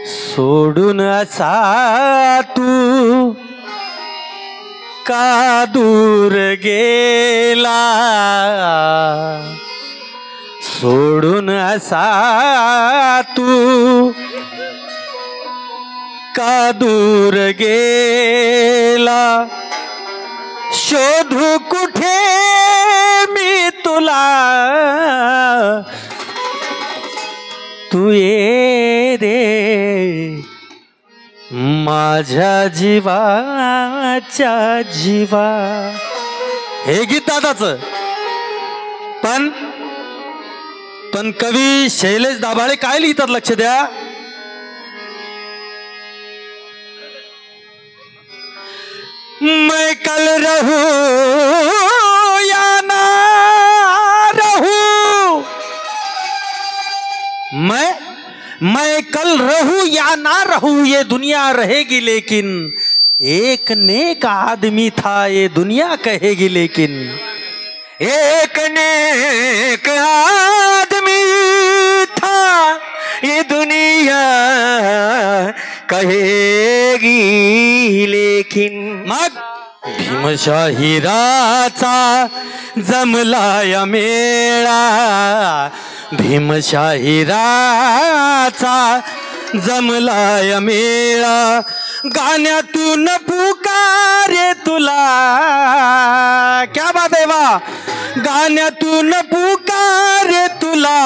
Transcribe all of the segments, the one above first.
सोडून असा तू का दूर गेला, सोडून असा तू का दूर गेला, शोधू कुठे मी तुला, तू ये रे माझ्या जीवाच्या जीवा. हे गीत दादाचं, पण कवी शैलेश दाभाळे काय लिहितात लक्ष द्या. मैं कल रहूं या ना रहूं, मैं कल रहूं या ना रहूं, ये दुनिया रहेगी लेकिन, एक नेक आदमी था ये दुनिया कहेगी लेकिन, एक नेक आदमी था ये दुनिया कहेगी लेकिन. मग भीमशाहिराचा जमलाय मेळा, भीमशाहिराचा जमलाय मेळा, गाण्यातून पुकारे तुला. क्या बात आहे वा, गाण्यातून पुकारे तुला,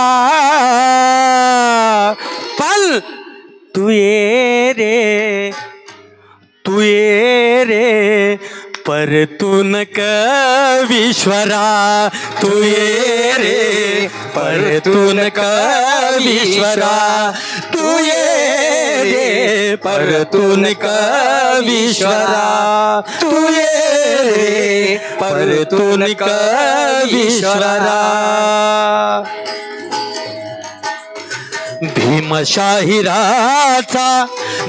पल तू ये रे, तू ये रे परतून कवीश्वरा, तू ये रे परतून कवीश्वरा, तू ये रे परतून कवीश्वरा, तू ये रे परतून कवीश्वरा. भीमशाहिराचा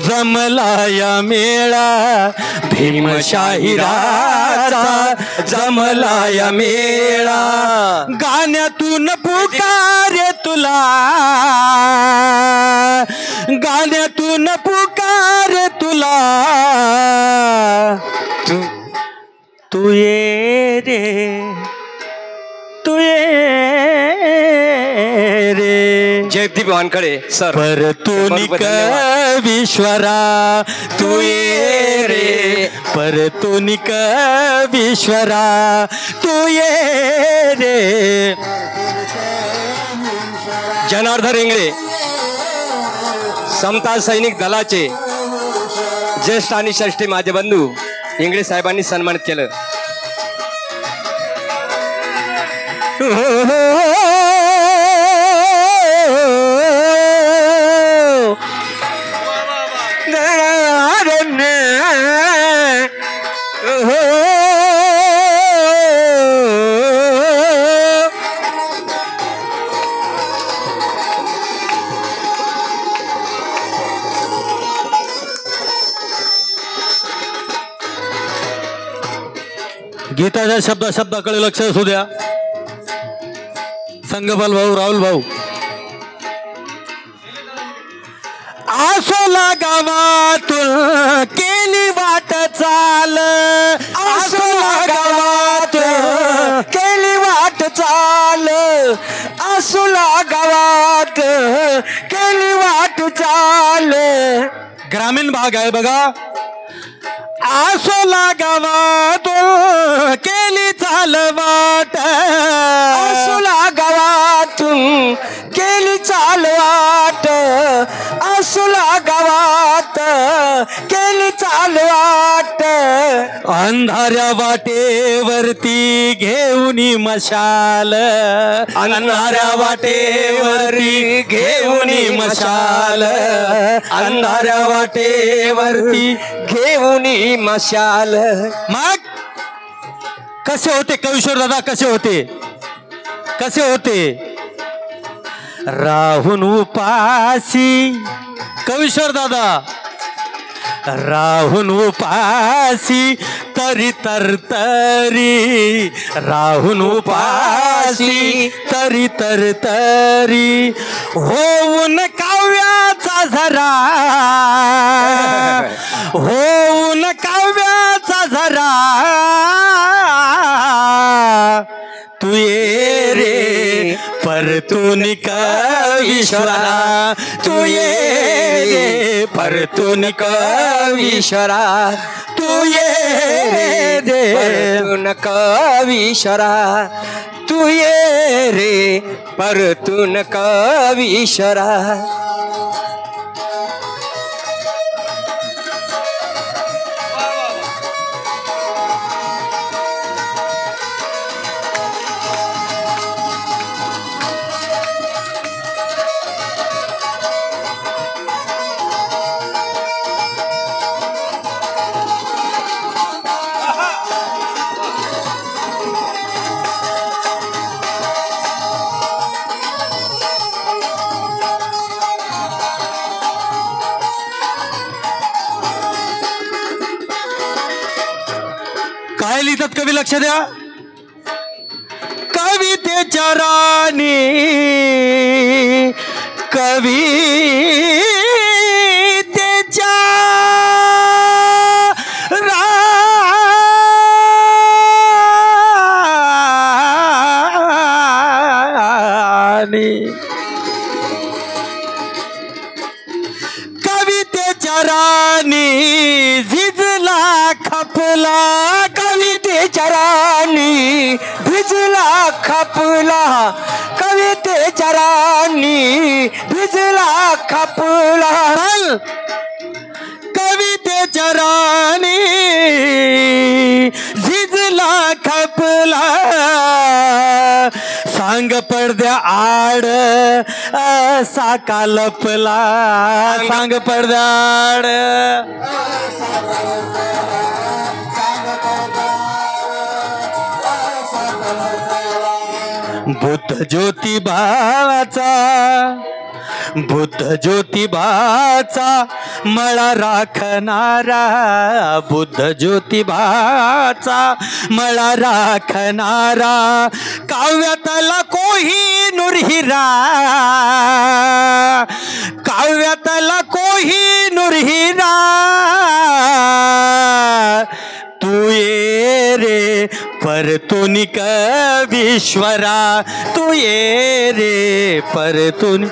जमलाय मेळा, भीमशाहिराचा जमलाय मेळा, गाण्यातून पुकारे तुला, गाण्यातून पुकारे तुला, तू ये रे, तू ये रे. जयदीप वानखडे सर. परतून कवीश्वरा, तू ये रे परतून कवीश्वरा, तू ये रे. जनार्दन इंगळे समता सैनिक दलाचे ज्येष्ठ आणि श्रेष्ठ माझे बंधू इंगळे साहेबांनी सन्मानित केलं. गीताच्या शब्दाकडे लक्ष असू द्या. संगपाल भाऊ, राहुल भाऊ. आसोला गावातून केली वाट चाल, आसोला गावात केली वाट चाल, आसोला गावात केली वाट चाल. ग्रामीण भाग आहे बघा. आसोला गावात केली चाल वाट, आसोला गावातून केली चाल वाट, आसोला गावात केली चाल वाट. अंधाऱ्या वाटेवरती घेऊन मशाल, अंधाऱ्या वाटेवरती घेऊन मशाल, अंधाऱ्या वाटेवरती घेऊन मशाल. मग कसे होते कवीश्वर दादा, कसे होते, कसे होते? राहून उपाशी कवीश्वर दादा, राहून उपाशी तरी तरतरी, राहून उपाशी तरी तरतरी, होऊन काव्याचा झरा, होऊन काव्याचा झरा, तू ये रे परतून कवीश्वरा, तू ये रे परतून कवीश्वरा, तू ये रे परतून कवीश्वरा, तू ये रे परतून कवीश्वरा. काय लिहितात कवी, लक्ष द्या. कवितेच्या राणी, कवितेच्या राणी, कवितेच्या राणी झिजला खपला, कवितेच्या राणी भिजला खपला, कवितेच्या राणी भिजला खपला, कवितेच्या राणी झिजला खपला, सांग पडद्या आड असा का लपला, सांग पडद्या आड बुद्ध ज्योतिबाचा, बुद्ध ज्योतिबाचा मळा राखणारा, बुद्ध ज्योतिबाचा मळा राखणारा, काव्यातला कोहिनूर हिरा, काव्यातला कोहिनूर हिरा, तू ये रे परतून कवीश्वरा, तू ये रे परतून.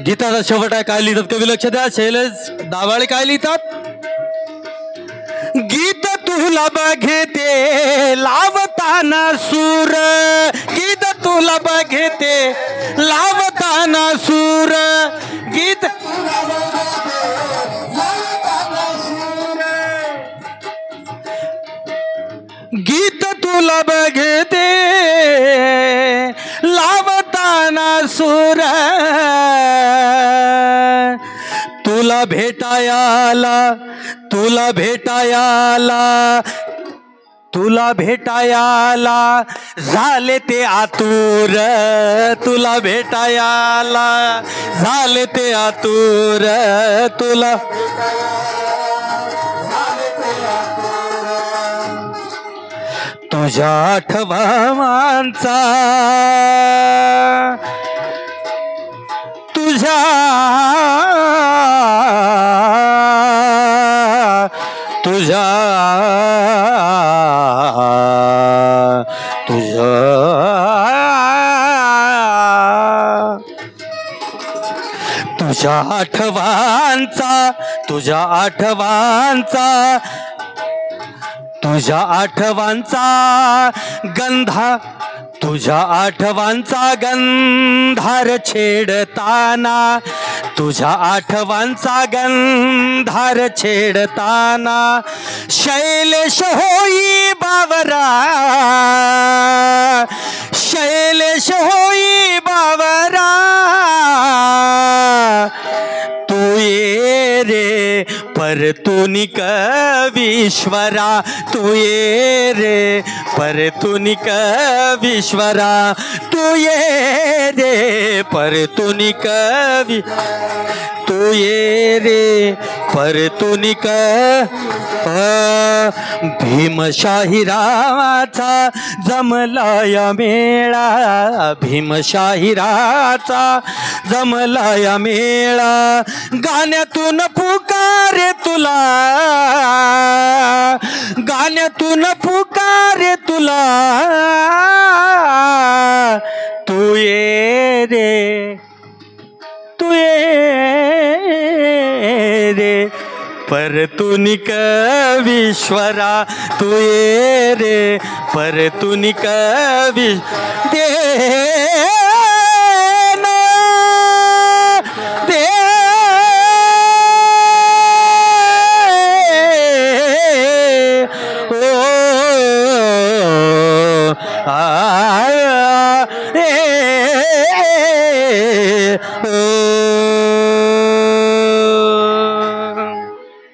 गीताचा शेवट आहे. काय लिहितात कवी, लक्ष द्या. शैलेश दाभाळे काय लिहितात? गीत तुला बघते लावताना सूर, गीत तुला बघते लावताना सूर, गीत गीत तुला बघते लावताना सूर, तुला भेटायाला, तुला भेटायाला, तुला भेटायाला झाले ते आतुर, तुला भेटायाला झाले ते आतुर, तुला तुझ्या आठवणांचा तुझ्या तुझ्या तुझ्या तुझ्या आठवणांचा तुझ्या आठवणांचा तुझ्या आठवणांचा गंधा तुझ्या आठवणांचा गंधार छेडताना तुझ्या आठवणांचा गंधार छेडताना शैलेश होई बावरा शैलेश होई बावरा तू ये रे परतुनी कवीश्वरा तू ये रे परतुनी कवीश्वरा तू ये रे परतुनी कवी तू ये रे परतुनी भीमशाही रावाचा जमलाया मेळा भीमशाही रावाचा जमलाया मेळा गाण्यातून पुकारे तुला गाण्यातून पुकारे तुला तू ये रे तू ये रे परतुनी कवीश्वरा तू ये रे परतुनी कवी दे